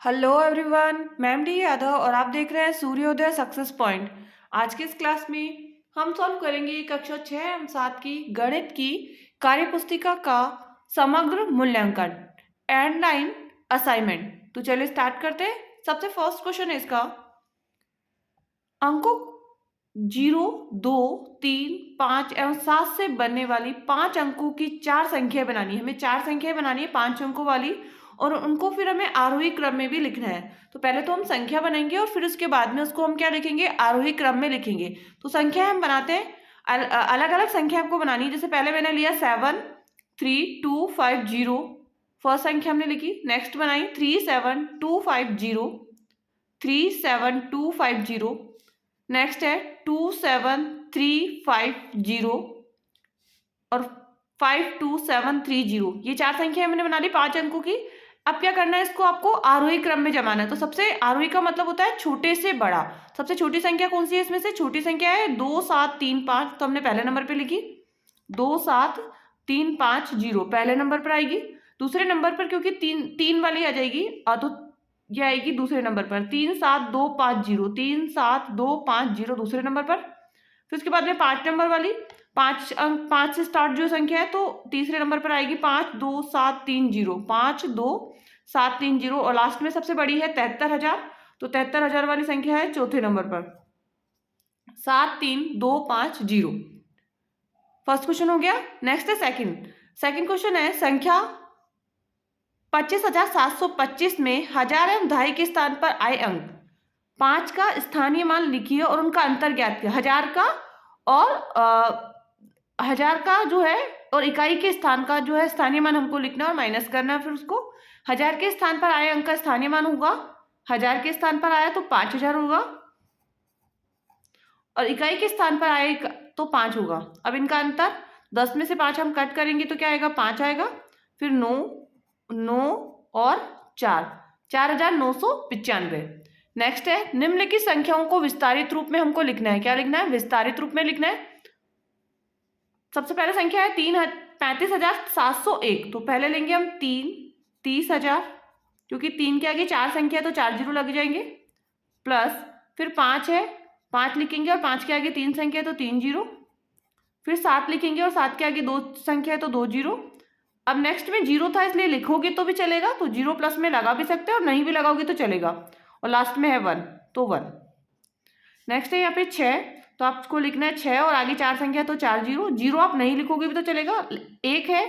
Hello everyone, मैं D Yadav और आप देख रहे हैं सूर्योदय सक्सेस पॉइंट। आज की इस क्लास में हम सॉल्व करेंगे कक्षा 6 एवं 7 की गणित की कार्यपुस्तिका का समग्र मूल्यांकन एंड लाइन असाइनमेंट। तो चलिए स्टार्ट करते हैं। सबसे फर्स्ट क्वेश्चन है इसका, अंकों 0, 2, 3, 5 एवं 7 से बनने वाली 5 अंकों की 4 संख्या बनानी है। हमें 4 संख्या बनानी है 5 अंकों वाली, और उनको फिर हमें आरोही क्रम में भी लिखना है। तो पहले तो हम संख्या बनाएंगे और फिर उसके बाद में उसको हम क्या लिखेंगे, आरोही क्रम में लिखेंगे। तो संख्या हम बनाते हैं, अलग अलग संख्या आपको बनानी है। जैसे पहले मैंने लिया 7 3 2 5 0, फर्स्ट संख्या हमने लिखी। नेक्स्ट बनाई 3 7 2 5 0, 3 7 2 5 0। नेक्स्ट है 2 7 3 5 0 और 5 2 7 3 0। ये 4 संख्या मैंने बना ली 5 अंकों की। अब क्या करना है, इसको आपको आरोही क्रम में जमाना है। तो सबसे आरोही का मतलब होता है छोटे से बड़ा। सबसे छोटी संख्या कौन सी है इसमें से? छोटी संख्या है 2 7 3 5, तो हमने पहले नंबर पे लिखी 2 7 3 5 0, पहले नंबर पर आएगी। दूसरे नंबर पर क्योंकि तीन वाली आ जाएगी, तो यह आएगी दूसरे नंबर पर 3 7 2 5 0, 3 7 2 5 0 दूसरे नंबर पर। फिर उसके बाद में 5 नंबर वाली, 5 से स्टार्ट जो संख्या है तो तीसरे नंबर पर आएगी 5 2 7 3 0, 5 2 7 3 0। और लास्ट में सबसे बड़ी है 73,000, तो 73,000 वाली संख्या है चौथे नंबर पर 7 3 2 5 0। फर्स्ट क्वेश्चन हो गया। नेक्स्ट है सेकंड क्वेश्चन है, संख्या 25,725 में हजार एवं दहाई के स्थान पर आए अंक 5 का स्थानीय मान लिखिए और उनका अंतर ज्ञात किया। हजार का जो है और इकाई के स्थान का जो है स्थानीय मान हमको लिखना और माइनस करना है। फिर उसको हजार के स्थान पर आए अंक का स्थानीय मान होगा, हजार के स्थान पर आया तो 5,000 होगा, और इकाई के स्थान पर आए तो 5 होगा। अब इनका अंतर 10 में से 5 हम कट करेंगे तो क्या आएगा, 5 आएगा। फिर 9 9 और 4, 4,995। नेक्स्ट है, निम्नलिखित संख्याओं को विस्तारित रूप में हमको लिखना है। क्या लिखना है? विस्तारित रूप में लिखना है। सबसे पहले संख्या है 35,701, तो पहले लेंगे हम 30,000, क्योंकि 3 के आगे 4 संख्या है तो 4 जीरो लग जाएंगे। प्लस फिर 5 है, 5 लिखेंगे और 5 के आगे 3 संख्या है तो 3 जीरो। फिर 7 लिखेंगे और 7 के आगे 2 संख्या है तो 2 जीरो। अब नेक्स्ट में जीरो था इसलिए लिखोगे तो भी चलेगा, तो जीरो प्लस में लगा भी सकते हैं और नहीं भी लगाओगे तो चलेगा। और लास्ट में है 1, तो 1। नेक्स्ट है यहाँ पे 6, तो आपको लिखना है 6 और आगे 4 संख्या तो 4 जीरो। जीरो आप नहीं लिखोगे भी तो चलेगा। 1 है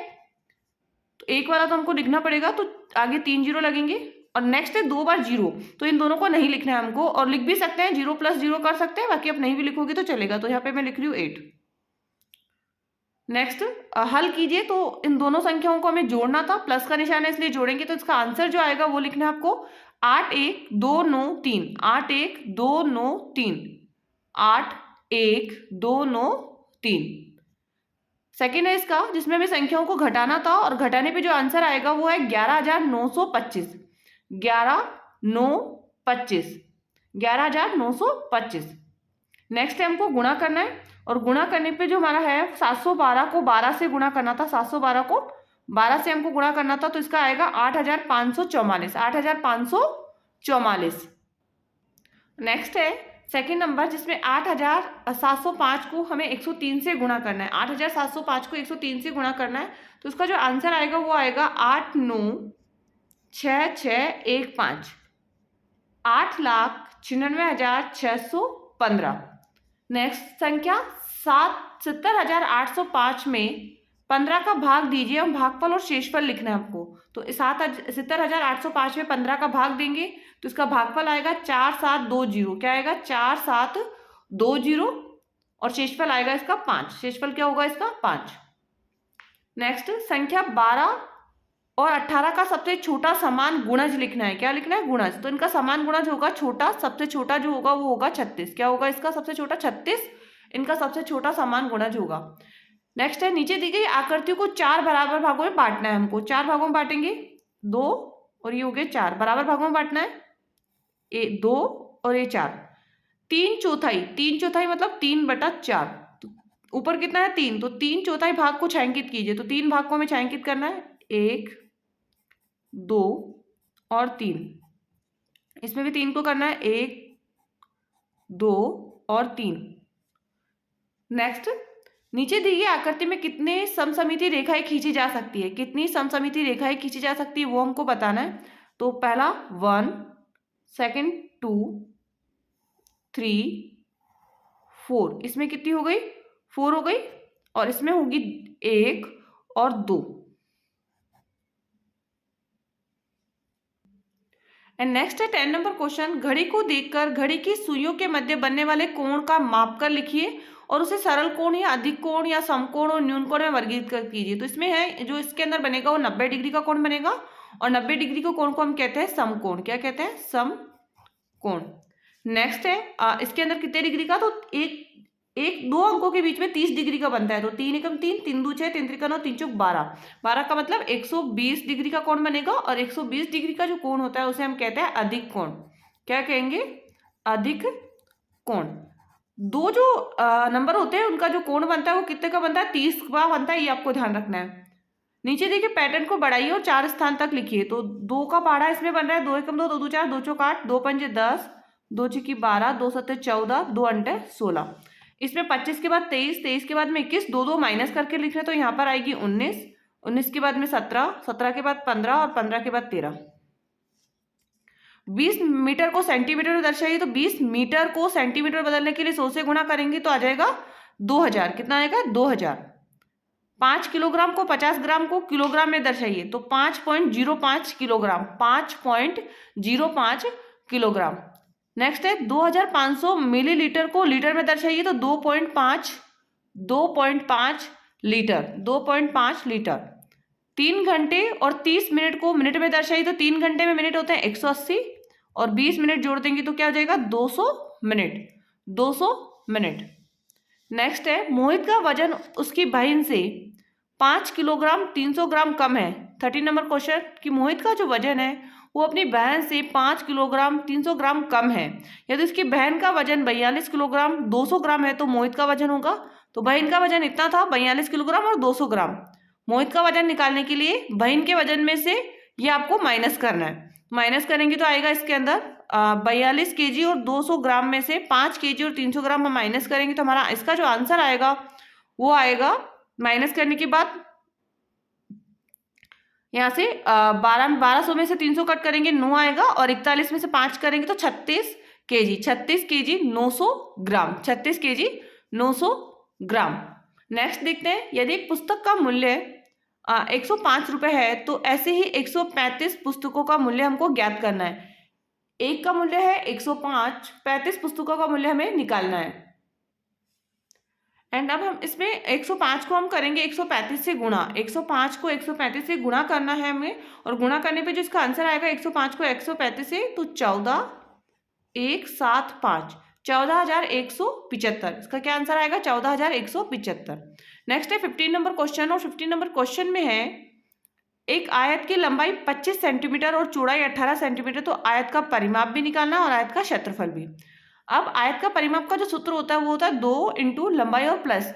तो 1 वाला तो हमको लिखना पड़ेगा, तो आगे 3 जीरो लगेंगे। और नेक्स्ट है 2 बार जीरो, तो इन दोनों को नहीं लिखना है हमको, और लिख भी सकते हैं, जीरो प्लस जीरो कर सकते हैं, बाकी आप नहीं भी लिखोगे तो चलेगा। तो यहाँ पे मैं लिख रही हूँ 8। नेक्स्ट हल कीजिए, तो इन दोनों संख्याओं को हमें जोड़ना था, प्लस का निशान है इसलिए जोड़ेंगे। तो इसका आंसर जो आएगा वो लिखना है आपको 8 1 2 9 3, 8 1 2 9 3, 8 1 2 9 3। सेकेंड है इसका, जिसमें हमें संख्याओं को घटाना था, और घटाने पे जो आंसर आएगा वो है 11,925, 11,925, 11,925। नेक्स्ट है हमको गुणा करना है, और गुणा करने पे जो हमारा है 712 को 12 से गुणा करना था, 712 को 12 से हमको गुणा करना था, तो इसका आएगा 8,544, 8,544। नेक्स्ट है सेकेंड नंबर, जिसमें 8,705 को हमें 103 से गुणा करना है। 8,705 को 103 से गुणा करना है, तो इसका जो आंसर आएगा वो आएगा 8,96615, 8,99,615। नेक्स्ट संख्या 70,805 में 15 का भाग दीजिए और भागफल और शेषफल लिखना है आपको। तो 70,805 में 15 का भाग देंगे तो इसका भागफल आएगा 4720। क्या आएगा? 4720। और शेषफल आएगा इसका 5। शेषफल क्या होगा इसका? 5। नेक्स्ट संख्या 12 और 18 का सबसे छोटा समान गुणज लिखना है। क्या लिखना है? गुणज। तो इनका समान गुणज होगा छोटा, सबसे छोटा जो होगा वो होगा 36। क्या होगा इसका सबसे छोटा? 36 इनका सबसे छोटा समान गुणज होगा। नेक्स्ट है, नीचे दी गई आकृतियों को 4 बराबर भागों में बांटना है हमको। 4 भागों में बांटेंगे, 2 और ये हो गए 4 बराबर भागों में बांटना है, 2 और ये 4। 3/4, 3/4 मतलब 3/4। तो ऊपर कितना है? 3, तो 3/4 भाग को छायांकित कीजिए। तो 3 भाग को हमें छायांकित करना है, 1 2 और 3। इसमें भी 3 को करना है, 1 2 और 3। नेक्स्ट, नीचे दी गई आकृति में कितने समसमिति रेखाएं खींची जा सकती है, कितनी समसमिति रेखाएं खींची जा सकती है वो हमको बताना है। तो पहला 1, सेकंड 2, 3, 4, इसमें कितनी हो गई, 4 हो गई, और इसमें होगी 1 और 2। एंड नेक्स्ट है 10 नंबर क्वेश्चन, घड़ी को देखकर घड़ी की सुइयों के मध्य बनने वाले कोण का माप कर लिखिए और उसे सरल कोण या अधिक कोण या समकोण और न्यून कोण में वर्गीकृत कीजिए। तो इसमें है जो इसके अंदर बनेगा वो 90 डिग्री का कोण बनेगा, और 90 डिग्री के कोण को हम कहते हैं समकोण। क्या कहते हैं, समकोण। नेक्स्ट है इसके अंदर कितने डिग्री का, तो एक दो अंकों के बीच में 30 डिग्री का बनता है। तो 3 एकम 3, 3 दू 6, 3 त्रिका 9, 3 चौक 12, 12 का मतलब 120 डिग्री का कोण बनेगा, और 120 डिग्री का जो कोण होता है उसे हम कहते हैं अधिक कोण। क्या कहेंगे, अधिक कोण। दो जो नंबर होते हैं उनका जो कोण बनता है वो कितने का बनता है, 30 का बनता है, ये आपको ध्यान रखना है। नीचे देखिए पैटर्न को बढ़ाइए और 4 स्थान तक लिखिए। तो 2 का पहाड़ा इसमें बन रहा है, 2 एकम 2, 2 दू 4, 2 चौक 8, 2 पंजे 10, 2 छिकी 12, 2 सत्ते 14, 2 अंटे 16। इसमें 25 के बाद 23, 23 के बाद में 21, 2 2 माइनस करके लिख रहे हैं तो यहाँ पर आएगी 19, 19 के बाद में 17, 17 के बाद 15 और 15 के बाद 13। 20 मीटर को सेंटीमीटर में दर्शाइए। तो 20 मीटर को सेंटीमीटर बदलने के लिए 100 से गुणा करेंगे तो आ जाएगा 2000। कितना आएगा, 2000। 5 किलोग्राम को 50 ग्राम को किलोग्राम में दर्शाइए। तो 5.05 किलोग्राम, 5.05 किलोग्राम। नेक्स्ट है 2500 मिलीलीटर को लीटर में दर्शाइए। तो 2.5 लीटर, 2.5 लीटर। 3 घंटे और 30 मिनट को मिनट में दर्शाइए। तो 3 घंटे में मिनट होते हैं 180, और 20 मिनट जोड़ देंगे तो क्या हो जाएगा, 200 मिनट, 200 मिनट। नेक्स्ट है मोहित का वजन उसकी बहन से 5 किलोग्राम 300 ग्राम कम है। 13 नंबर क्वेश्चन कि मोहित का जो वजन है वो अपनी बहन से 5 किलोग्राम 300 ग्राम कम है। यदि उसकी बहन का वजन 42 किलोग्राम 200 ग्राम है तो मोहित का वजन होगा। तो बहन का वजन इतना था 42 किलोग्राम और 200 ग्राम। मोहित का वजन निकालने के लिए बहन के वजन में से ये आपको माइनस करना है। माइनस करेंगे तो आएगा इसके अंदर 42 केजी और 200 ग्राम में से 5 केजी और 300 ग्राम हम माइनस करेंगे तो हमारा इसका जो आंसर आएगा वो आएगा, माइनस करने के बाद यहाँ से 1200 में से 300 कट करेंगे 9 आएगा, और 41 में से 5 करेंगे तो 36 केजी, 36 केजी 900 ग्राम, 36 केजी 900 ग्राम। नेक्स्ट देखते हैं, यदि एक पुस्तक का मूल्य 105 रुपये है तो ऐसे ही 135 पुस्तकों का मूल्य हमको ज्ञात करना है। एक का मूल्य है 105, 35 पुस्तकों का मूल्य हमें निकालना है। एंड अब हम इसमें 105 को हम करेंगे 135 से गुणा। 105 को 135 से गुणा करना है हमें, और गुणा करने पे जो इसका आंसर आएगा 105 को 135 से तो 14175, 14175। इसका क्या आंसर आएगा, 14175। नेक्स्ट है 15 नंबर क्वेश्चन, और 15 नंबर क्वेश्चन में है एक आयत की लंबाई 25 सेंटीमीटर और चौड़ाई 18 सेंटीमीटर। तो आयत का परिमाप भी निकालना और आयत का क्षेत्रफल भी। अब आयत का परिमाप का जो सूत्र होता है वो होता है 2 इंटू लंबाई और प्लस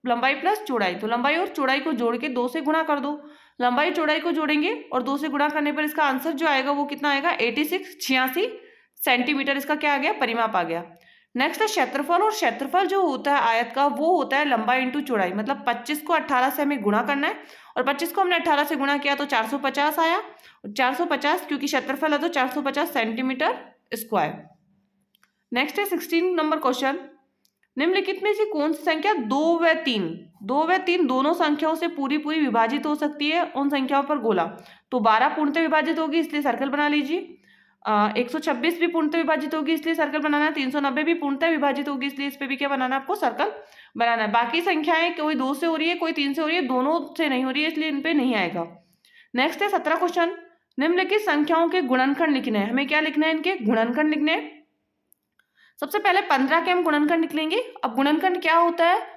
लंबाई प्लस चौड़ाई। तो लंबाई और चौड़ाई को जोड़ के 2 से गुणा कर दो। लंबाई चौड़ाई को जोड़ेंगे और 2 से गुणा करने पर इसका आंसर जो आएगा वो कितना आएगा, 86 सेंटीमीटर। इसका क्या आ गया, परिमाप आ गया। नेक्स्ट है क्षेत्रफल, और क्षेत्रफल जो होता है आयत का वो होता है लंबाई इंटू चौड़ाई। मतलब 25 को 18 से हमें गुणा करना है, और 25 को हमने 18 से गुणा किया तो 450 आया। 450 क्योंकि क्षेत्रफल है तो 450 सेंटीमीटर स्क्वायर। नेक्स्ट है 16 नंबर क्वेश्चन, निम्नलिखित में से कौन सी संख्या 2 व 3 दोनों संख्याओं से पूरी विभाजित हो सकती है, उन संख्याओं पर गोला। तो 12 पूर्णतः विभाजित होगी इसलिए सर्कल बना लीजिए। 126 भी पूर्णतः विभाजित होगी इसलिए सर्कल बनाना है। 390 भी पूर्णतः विभाजित होगी इसलिए इस पे भी क्या बनाना है, आपको सर्कल बनाना है। बाकी संख्याएं कोई 2 से हो रही है, कोई 3 से हो रही है, दोनों से नहीं हो रही है इसलिए इन पे नहीं आएगा। नेक्स्ट है 17 क्वेश्चन, निम्नलिखित संख्याओं के गुणनखंड लिखने हैं। हमें क्या लिखना है, इनके गुणनखंड लिखने हैं। सबसे पहले 15 के हम गुणनखंड निकलेंगे। अब गुणनखंड क्या होता है,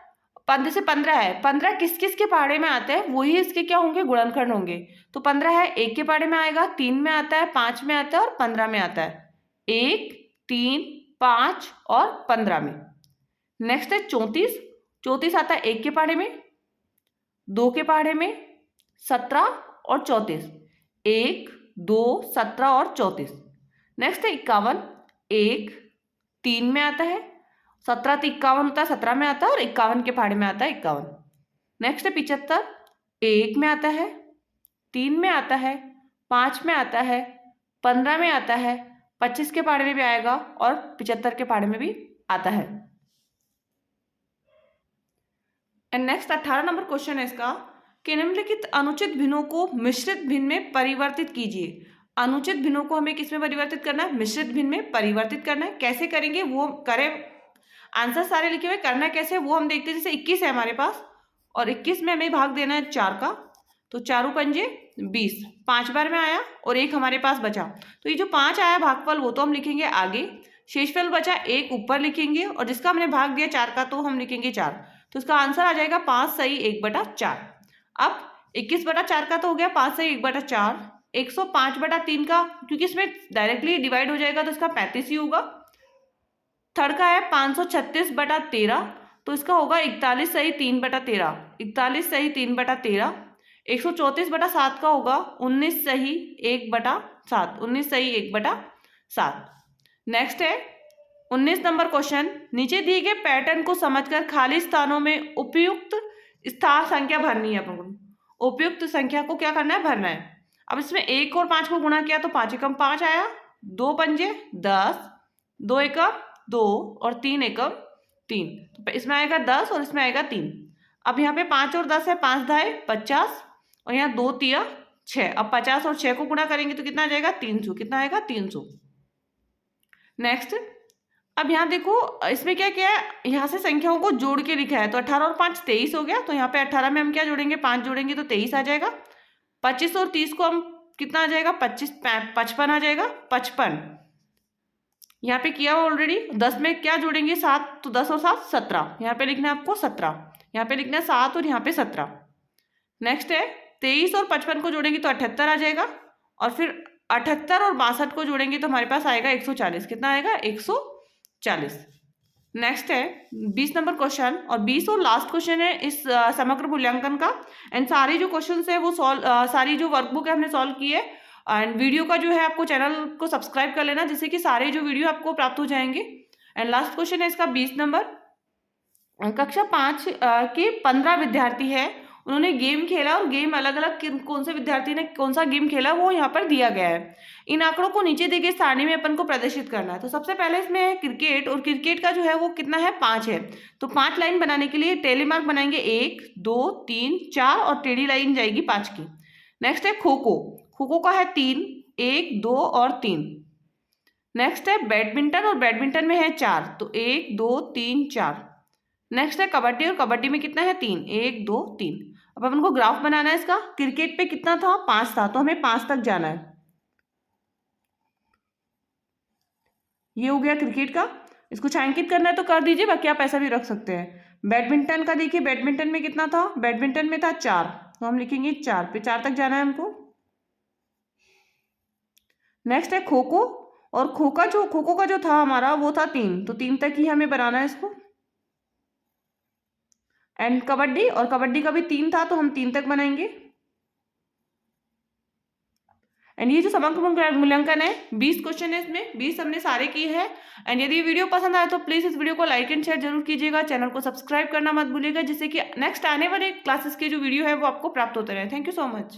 15 से 15 है, 15 किस किस के पहाड़े में आते हैं वही इसके क्या होंगे, गुणनखंड होंगे। तो 15 है 1 के पहाड़े में आएगा, 3 में आता है, 5 में आता है और 15 में आता है। 1, 3, 5 और 15 में। नेक्स्ट है 34, 34 आता है 1 के पहाड़े में, 2 के पहाड़े में, 17 और 34। 1, 2, 17 और 34। नेक्स्ट है 51, 1 3 में आता है। 17 तो 51 होता है, 17 में आता है, और 51 के पहाड़े में आता है 51। नेक्स्ट है 75, 1 में आता है, 3 में आता है, 5 में आता है, 15 में आता है, 25 के पहाड़े में भी आएगा और 75 के पहाड़े में भी आता है। एंड नेक्स्ट 18 नंबर क्वेश्चन है इसका कि निम्नलिखित अनुचित भिन्नों को मिश्रित भिन्न में परिवर्तित कीजिए। अनुचित भिन्नों को हमें किस में परिवर्तित करना है? मिश्रित भिन्न में परिवर्तित करना है। कैसे करेंगे वो करें, आंसर सारे लिखे हुए, करना कैसे वो हम देखते हैं। जैसे 21 है हमारे पास और 21 में हमें भाग देना है 4 का, तो 4 पंजे 20, 5 बार में आया और 1 हमारे पास बचा। तो ये जो 5 आया भागफल वो तो हम लिखेंगे आगे, शेषफल बचा 1 ऊपर लिखेंगे, और जिसका हमने भाग दिया 4 का तो हम लिखेंगे 4। तो इसका आंसर आ जाएगा 5 सही 1/4। अब 21/4 का तो हो गया 5 सही 1/4। 105/3 का, क्योंकि इसमें डायरेक्टली डिवाइड हो जाएगा तो इसका 35 ही होगा। थर्ड का है 536/13, तो इसका होगा 41 सही 3/13, 41 सही 3/13। 134/7 का होगा 19 सही 1/7, 19 सही 1/7। नेक्स्ट है 19 नंबर क्वेश्चन, नीचे दिए गए पैटर्न को समझकर खाली स्थानों में उपयुक्त स्थान संख्या भरनी है। अपन को उपयुक्त संख्या को क्या करना है? भरना है। अब इसमें 1 और 5 को गुणा किया तो 5 एकम 5 आया, 2 पंजे 10, 2 एकम 2 और 3 एकम 3, तो इसमें आएगा 10 और इसमें आएगा 3। अब यहाँ पे 5 और 10 है, 5 दाए 50 और यहाँ 2 तिया 6। अब 50 और 6 को गुणा करेंगे तो कितना आ जाएगा? 300। कितना आएगा? 300। नेक्स्ट, अब यहाँ देखो इसमें क्या किया है, यहाँ से संख्याओं को जोड़ के लिखा है। तो 18 और 5 23 हो गया, तो यहाँ पे 18 में हम क्या जोड़ेंगे? 5 जोड़ेंगे तो 23 आ जाएगा। 25 और 30 को हम कितना आ जाएगा? 55 आ जाएगा, 55 यहाँ पे किया हुआ ऑलरेडी। 10 में क्या जोड़ेंगे? 7, तो 10 और 7 17, यहाँ पे लिखना है आपको 17, यहाँ पे लिखना है 7 और यहाँ पे 17। नेक्स्ट है 23 और 55 को जोड़ेंगे तो 78 आ जाएगा, और फिर 78 और 62 को जोड़ेंगे तो हमारे पास आएगा 140। कितना आएगा? 140। नेक्स्ट है 20 नंबर क्वेश्चन, और 20 और लास्ट क्वेश्चन है इस समग्र मूल्यांकन का। एंड सारे जो क्वेश्चन है वो सारी जो वर्कबुक है हमने सॉल्व की है। एंड वीडियो का जो है आपको चैनल को सब्सक्राइब कर लेना, जिससे कि सारे जो वीडियो आपको प्राप्त हो जाएंगे। एंड लास्ट क्वेश्चन है इसका 20 नंबर, कक्षा 5 के 15 विद्यार्थी है, उन्होंने गेम खेला और गेम अलग अलग कौन से विद्यार्थी ने कौन सा गेम खेला वो यहाँ पर दिया गया है। इन आंकड़ों को नीचे दिए गए सारणी में अपन को प्रदर्शित करना है। तो सबसे पहले इसमें है क्रिकेट, और क्रिकेट का जो है वो कितना है? 5 है। तो 5 लाइन बनाने के लिए टेली मार्क बनाएंगे 1 2 3 4 और टेढ़ी लाइन जाएगी 5 की। नेक्स्ट है खो खो, खो खो का है 3, 1 2 और 3। नेक्स्ट है बैडमिंटन, और बैडमिंटन में है 4, तो 1 2 3 4। नेक्स्ट है कबड्डी, और कबड्डी में कितना है? 3, 1 2 3। अब अपन को ग्राफ बनाना है इसका। क्रिकेट पे कितना था? 5 था, तो हमें 5 तक जाना है। ये हो गया क्रिकेट का। इसको छायांकित करना है तो कर दीजिए, बाकी आप ऐसा भी रख सकते हैं। बैडमिंटन का देखिए, बैडमिंटन में कितना था? बैडमिंटन में था 4, तो हम लिखेंगे 4 पे 4 तक जाना है हमको। नेक्स्ट है खो खो, और खो खो का जो था हमारा वो था 3, तो 3 तक ही हमें बनाना है इसको। एंड कबड्डी, और कबड्डी का भी 3 था, तो हम 3 तक बनाएंगे। एंड ये जो समग्र मूल्यांकन है 20 क्वेश्चन है, इसमें 20 हमने सारे किए हैं। एंड यदि वीडियो पसंद आए तो प्लीज़ इस वीडियो को लाइक एंड शेयर जरूर कीजिएगा, चैनल को सब्सक्राइब करना मत भूलिएगा, जिससे कि नेक्स्ट आने वाले क्लासेस के जो वीडियो है वो आपको प्राप्त होते रहे। Thank you so much.